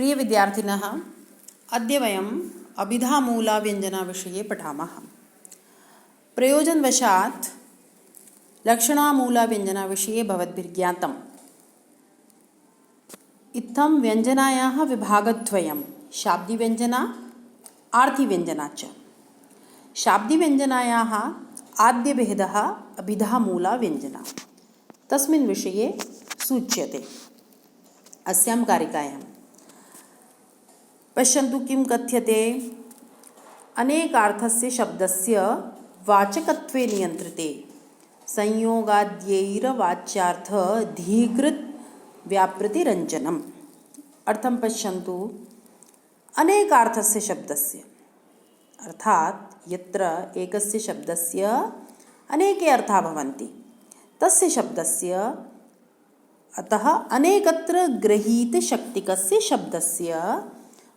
प्रिय विद्यार्थिनः, अद्य वयम् अभिधामूलाव्यञ्जनाविषये पठामः। प्रयोजनवशात् लक्षणामूलाव्यञ्जनाविषये भवद्भिर्ज्ञातम्। इत्थं व्यञ्जनायाः विभागद्वयं शाब्दिव्यञ्जना आर्थिव्यञ्जना च। शाब्दिव्यञ्जनायाः आद्यभेदः अभिधामूलाव्यञ्जना तस्मिन् विषये सूच्यते अस्यां कारिकायां। पश्यन्तु किं कथ्यते। अनेकार्थस्य शब्दस्य वाचकत्वे नियन्त्रिते संयोगाद्यैरवाच्यार्थधीकृत व्यापृतिरञ्जनम्। अर्थं पश्यन्तु। अनेकार्थस्य शब्दस्य अर्थात् यत्र एकस्य शब्दस्य अनेके अर्थाः भवन्ति तस्य शब्दस्य अतः अनेकत्र गृहीतशक्तिकस्य शब्दस्य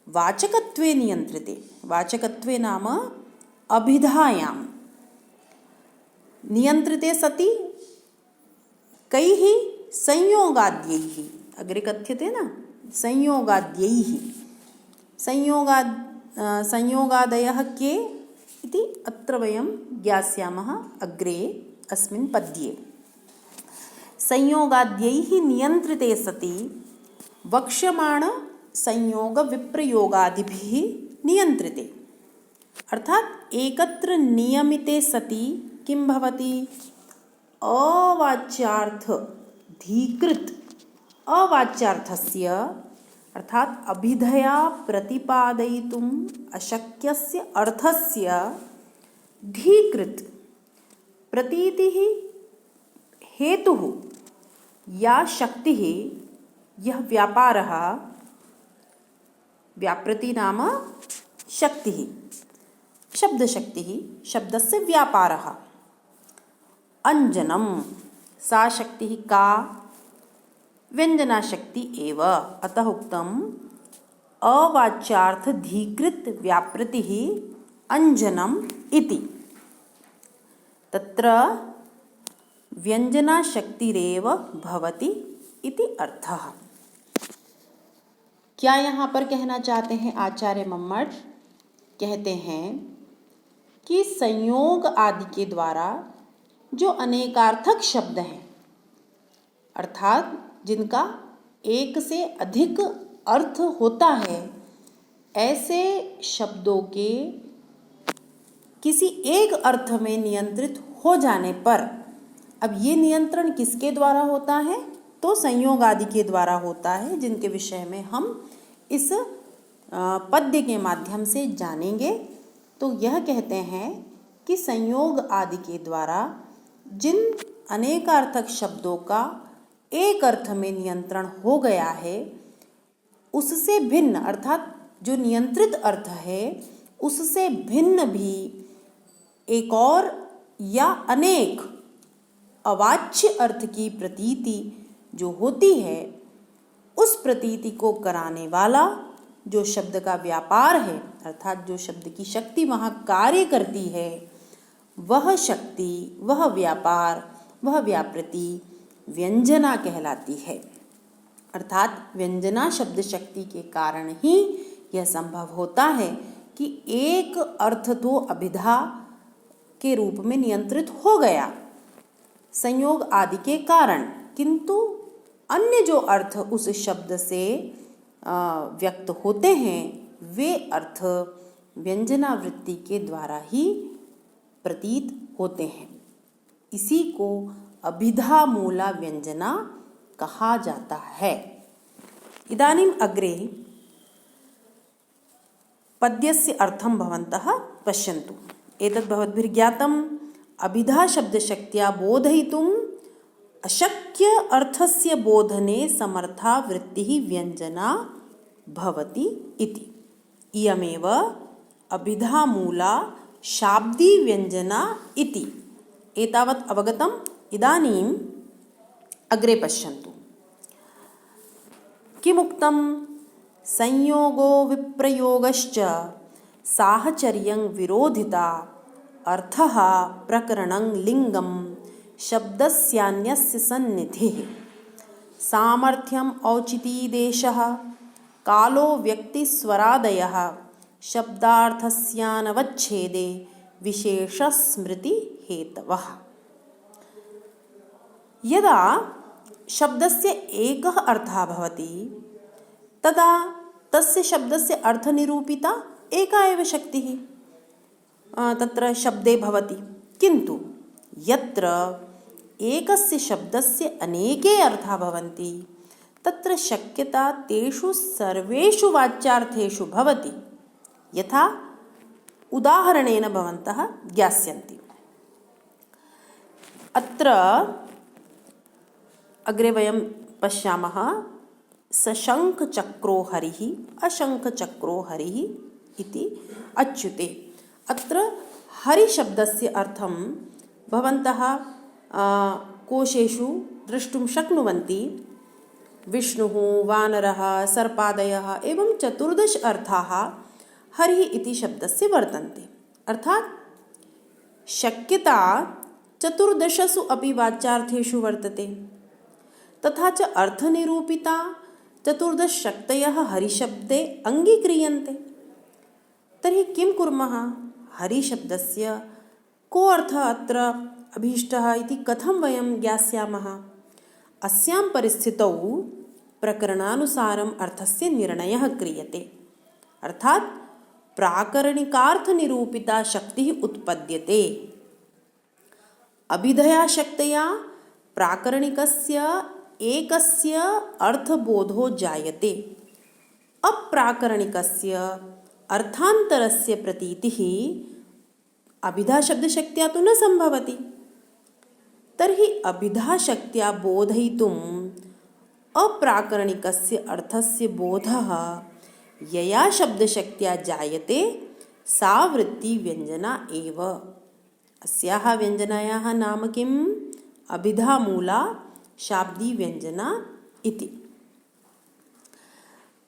वाचकत्वे नियन्त्रिते। वाचकत्वे नाम अभिधायां नियन्त्रिते सति कैः संयोगाद्यैः, अग्रे कथ्यते न, संयोगाद्यैः। संयोगादयः के इति अत्र वयं ज्ञास्यामः अग्रे अस्मिन् पद्ये। संयोगाद्यैः नियन्त्रिते सति वक्ष्यमाण संयोग विप्रयोगादिभिः नियन्त्रिते। अर्थात् एकत्र नियमिते सति किं भवति? अवाच्यार्थ धीकृत अवाच्यार्थस्य अर्थात् अभिधया प्रतिपादयितुम् अशक्यस्य अर्थस्य धीकृत प्रतीतिः हेतुः या शक्तिः यः व्यापारः, व्यापृति नाम शक्तिः, शब्दशक्तिः, शब्दस्य व्यापारः। अंजनं सा शक्तिः का? व्यञ्जनाशक्ति एव। अतः उक्तम् अवाच्यार्थधीकृत व्यापृतिः अंजनम् इति। तत्र व्यञ्जनाशक्तिरेव भवति इति अर्थः। क्या यहाँ पर कहना चाहते हैं आचार्य मम्मट? कहते हैं कि संयोग आदि के द्वारा जो अनेकार्थक शब्द हैं, अर्थात जिनका एक से अधिक अर्थ होता है, ऐसे शब्दों के किसी एक अर्थ में नियंत्रित हो जाने पर, अब ये नियंत्रण किसके द्वारा होता है? तो संयोग आदि के द्वारा होता है, जिनके विषय में हम इस पद्य के माध्यम से जानेंगे। तो यह कहते हैं कि संयोग आदि के द्वारा जिन अनेकार्थक शब्दों का एक अर्थ में नियंत्रण हो गया है, उससे भिन्न अर्थात जो नियंत्रित अर्थ है उससे भिन्न भी एक और या अनेक अवाच्य अर्थ की प्रतीति जो होती है, उस प्रतीति को कराने वाला जो शब्द का व्यापार है, अर्थात जो शब्द की शक्ति वहाँ कार्य करती है, वह शक्ति, वह व्यापार, वह व्यापृति व्यंजना कहलाती है। अर्थात व्यंजना शब्द शक्ति के कारण ही यह संभव होता है कि एक अर्थ तो अभिधा के रूप में नियंत्रित हो गया संयोग आदि के कारण, किंतु अन्य जो अर्थ उस शब्द से व्यक्त होते हैं वे अर्थ व्यंजना वृत्ति के द्वारा ही प्रतीत होते हैं। इसी को अभिधामूला व्यंजना कहा जाता है। इदानीम् अग्रे पद्यस्य अर्थं भवन्तः पश्यन्तु। एतद् भवद्भिर्ज्ञातम्। अभिधा शब्दशक्त्या बोधयितुम् अशक्य अर्थस्य बोधने समर्था वृत्तिः व्यञ्जना भवति इति। इयमेव अभिधामूला शाब्दी व्यञ्जना इति। एतावत् अवगतम्। इदानीम् अग्रे पश्यन्तु। किमुक्तं? संयोगो विप्रयोगश्च साहचर्यं विरोधिता अर्थः प्रकरणं लिङ्गं शब्दस्यान्यस्य सन्निधिः सामर्थ्यम् औचितीदेशः कालो व्यक्तिस्वरादयः शब्दार्थस्यानवच्छेदे विशेषस्मृतिहेतवः। यदा शब्दस्य एकः अर्थः भवति तदा तस्य शब्दस्य अर्थनिरूपिता एका एव शक्तिः तत्र शब्दे भवति। किन्तु यत्र एकस्य शब्दस्य अनेके अर्थाः भवन्ति तत्र शक्यता तेषु सर्वेषु वाच्यार्थेषु भवति, यथा उदाहरणेन भवन्तः ज्ञास्यन्ति। अत्र अग्रे वयं पश्यामः सशङ्खचक्रो हरिः अशङ्खचक्रो हरिः इति अच्युते। अत्र हरिशब्दस्य अर्थं भवन्तः कोशेषु द्रष्टुं शक्नुवन्ति। विष्णुः, वानरः, सर्पादयः एवं 14 अर्थाः हरिः इति शब्दस्य वर्तन्ते। अर्थात् शक्यता 14 अपि वाच्यार्थेषु वर्तते। तथा च अर्थनिरूपिता 14 शक्तयः हरिशब्दे अङ्गीक्रियन्ते। तर्हि किं कुर्मः? हरिशब्दस्य को अर्थः अत्र अभीष्टः इति कथं वयं ज्ञास्यामः? अस्यां परिस्थितौ प्रकरणानुसारम् अर्थस्य निर्णयः क्रियते। अर्थात् प्राकरणिकार्थनिरूपिता शक्तिः उत्पद्यते। अभिधया शक्तया प्राकरणिकस्य एकस्य अर्थबोधो जायते। अप्राकरणिकस्य अर्थान्तरस्य प्रतीतिः अभिधाशब्दशक्त्या तु न सम्भवति। तर्हि अभिधाशक्त्या बोधयितुम् अप्राकरणिकस्य अर्थस्य बोधः यया शब्दशक्त्या जायते सा वृत्तिव्यञ्जना एव। अस्याः व्यञ्जनायाः नाम किम्? अभिधामूला शाब्दीव्यञ्जना इति।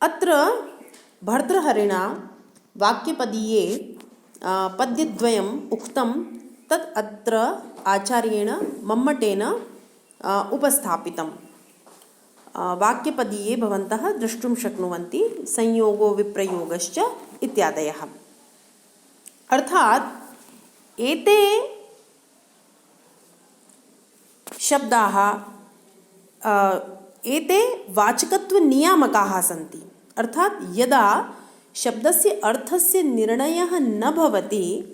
अत्र भर्तृहरिणा वाक्यपदीये पद्यद्वयम् उक्तं तत् अत्र आचार्येण मम्मटेन उपस्थापितं। वाक्यपदीये भवन्तः द्रष्टुं शक्नुवन्ति संयोगो विप्रयोगश्च इत्यादयः। अर्थात् एते शब्दाः एते वाचकत्वनियामकाः सन्ति। अर्थात् यदा शब्दस्य अर्थस्य निर्णयः न भवति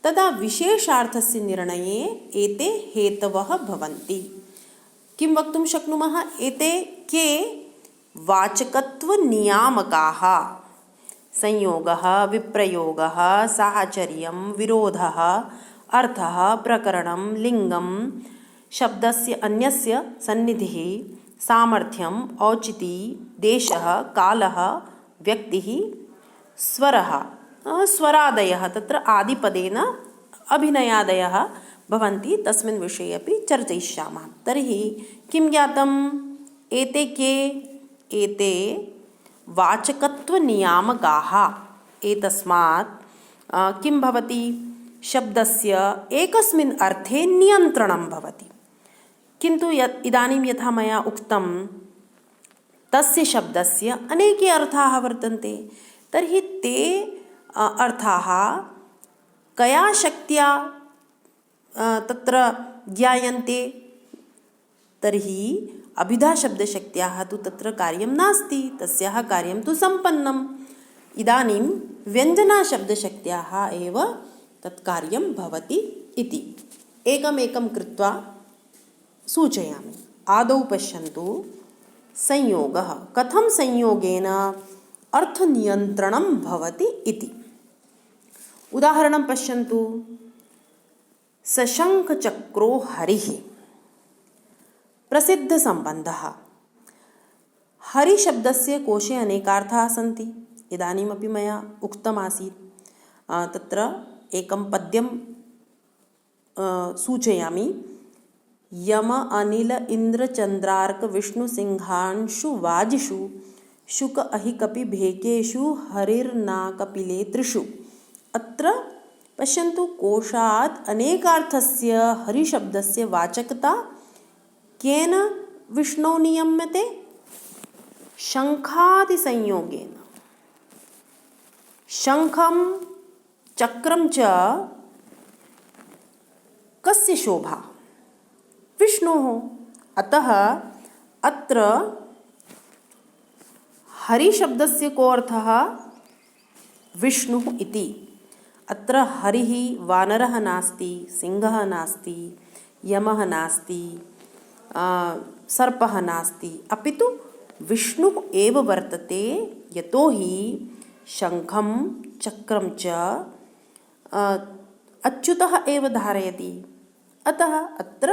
तदा विशेषार्थस्य निर्णये एते हेतवः भवन्ति। किं वक्तुं शक्नुमः? एते के वाचकत्वनियामकाः? संयोगः, विप्रयोगः, साहचर्यं, विरोधः, अर्थः, प्रकरणं, लिङ्गं, शब्दस्य अन्यस्य सन्निधिः, सामर्थ्यम्, औचिति, देशः, कालः, व्यक्तिः, स्वरः, स्वरादयः तत्र आदिपदेन अभिनयादयः भवन्ति। तस्मिन् विषये अपि चर्चयिष्यामः। तर्हि किं ज्ञातम्? एते के? एते वाचकत्वनियामकाः। एतस्मात् किं भवति? शब्दस्य एकस्मिन् अर्थे नियन्त्रणं भवति। किन्तु इदानीं यथा मया उक्तं तस्य शब्दस्य अनेके अर्थाः वर्तन्ते। तर्हि ते अर्थाः कया शक्त्या तत्र ज्ञायन्ते? तर्हि अभिधाशब्दशक्त्याः तु तत्र कार्यं नास्ति, तस्याः कार्यं तु सम्पन्नम्। इदानीं व्यञ्जनाशब्दशक्त्याः एव तत्कार्यं भवति इति एकमेकं कृत्वा सूचयामि। आदौ पश्यन्तु संयोगः। कथं संयोगेन अर्थनियन्त्रणं भवति इति। उदाहरणं पश्यन्तु। सशङ्खचक्रो हरिः प्रसिद्धसम्बन्धः। हरिशब्दस्य कोशे अनेकार्थाः सन्ति। इदानीमपि मया उक्तमासीत्। तत्र एकं पद्यं सूचयामि। यम अनिल इंद्र चंद्रार्क विष्णु सिंहांशु वाजिषु शुक अहि कपि भेकेषु हरिर्ना कपिले त्रिषु। अत्र पश्यन्तु, कोशात् अनेकार्थस्य हरिशब्दस्य वाचकता केन विष्णौ नियम्यते? शंखादि संयोगेन शंखम चक्रम च कस्य शोभा विष्णोः अतः अत्र हरि शब्दस्य को अर्थः विष्णुः इति। अत्र हरिः वानरः नास्ति, सिंहः नास्ति, यमः नास्ति, सर्पः नास्ति, अपितु विष्णुः एव वर्तते। यतोहि शंखं चक्रं च अच्युतः एव धारयति, अतः अत्र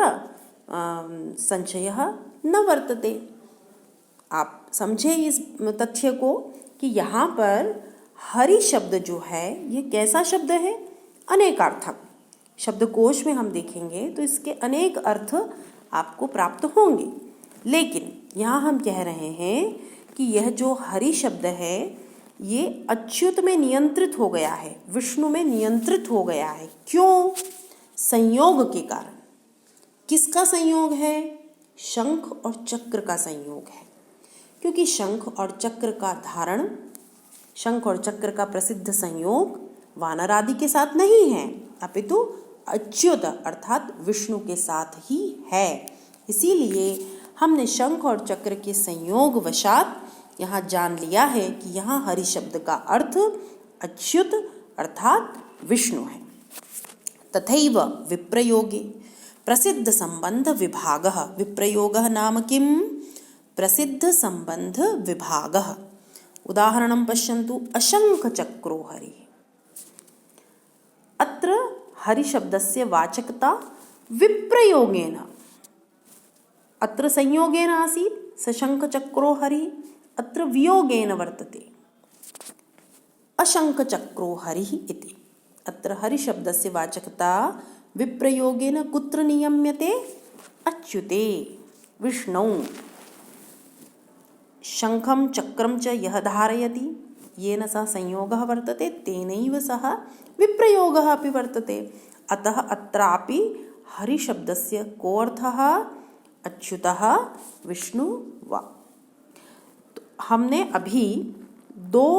संशयः न वर्तते। आप समझे इस तथ्य को कि यहाँ पर हरि शब्द जो है ये कैसा शब्द है? अनेकार्थक। शब्दकोश में हम देखेंगे तो इसके अनेक अर्थ आपको प्राप्त होंगे, लेकिन यहाँ हम कह रहे हैं कि यह जो हरि शब्द है ये अच्युत में नियंत्रित हो गया है, विष्णु में नियंत्रित हो गया है। क्यों? संयोग के कारण। किसका संयोग है? शंख और चक्र का संयोग है। क्योंकि शंख और चक्र का धारण, शंख और चक्र का प्रसिद्ध संयोग वानर आदि के साथ नहीं है, अपितु अच्युत अर्थात विष्णु के साथ ही है। इसीलिए हमने शंख और चक्र के संयोग वशात यहाँ जान लिया है कि यहाँ हरि शब्द का अर्थ अच्युत अर्थात विष्णु है। तथैव विप्रयोगे प्रसिद्ध संबंध विभागः। विप्रयोगः नाम किं? प्रसिद्ध संबंध विभागः। उदाहरणं पश्यन्तु। अशंख चक्रो हरि। अत्र हरि शब्दस्य वाचकता विप्रयोगेन, अत्र संयोगेन आसीत् सशंख चक्रो हरि, अत्र वियोगेन वर्तते अशंख चक्रो हरिः इति। अत्र हरि शब्दस्य वाचकता विप्रयोगेन कुत्र नियम्यते? अच्युते विष्णौ। शंखं चक्रं च यः धारयति येन सह संयोगः वर्तते तेनैव सह विप्रयोगः अपि वर्तते। अतः अत्रापि हरि शब्दस्य को अर्थः? अच्युतः विष्णु वा। तो हमने अभी दो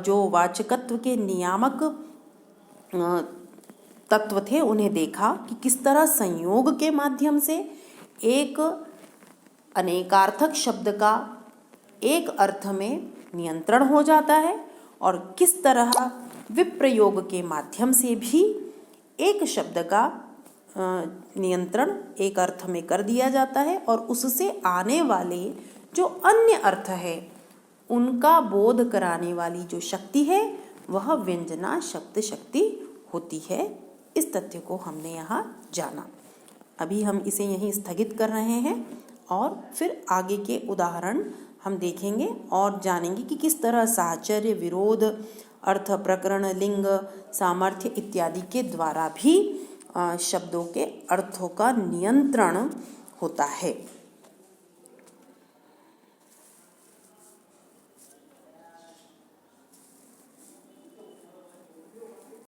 जो वाचकत्व के नियामक तत्व थे उन्हें देखा कि किस तरह संयोग के माध्यम से एक अनेकार्थक शब्द का एक अर्थ में नियंत्रण हो जाता है, और किस तरह विप्रयोग के माध्यम से भी एक शब्द का नियंत्रण एक अर्थ में कर दिया जाता है, और उससे आने वाले जो अन्य अर्थ है उनका बोध कराने वाली जो शक्ति है वह व्यंजना शब्द शक्ति होती है। इस तथ्य को हमने यहाँ जाना। अभी हम इसे यहीं स्थगित कर रहे हैं और फिर आगे के उदाहरण हम देखेंगे और जानेंगे कि किस तरह साहचर्य, विरोध, अर्थ, प्रकरण, लिंग, सामर्थ्य इत्यादि के द्वारा भी शब्दों के अर्थों का नियंत्रण होता है।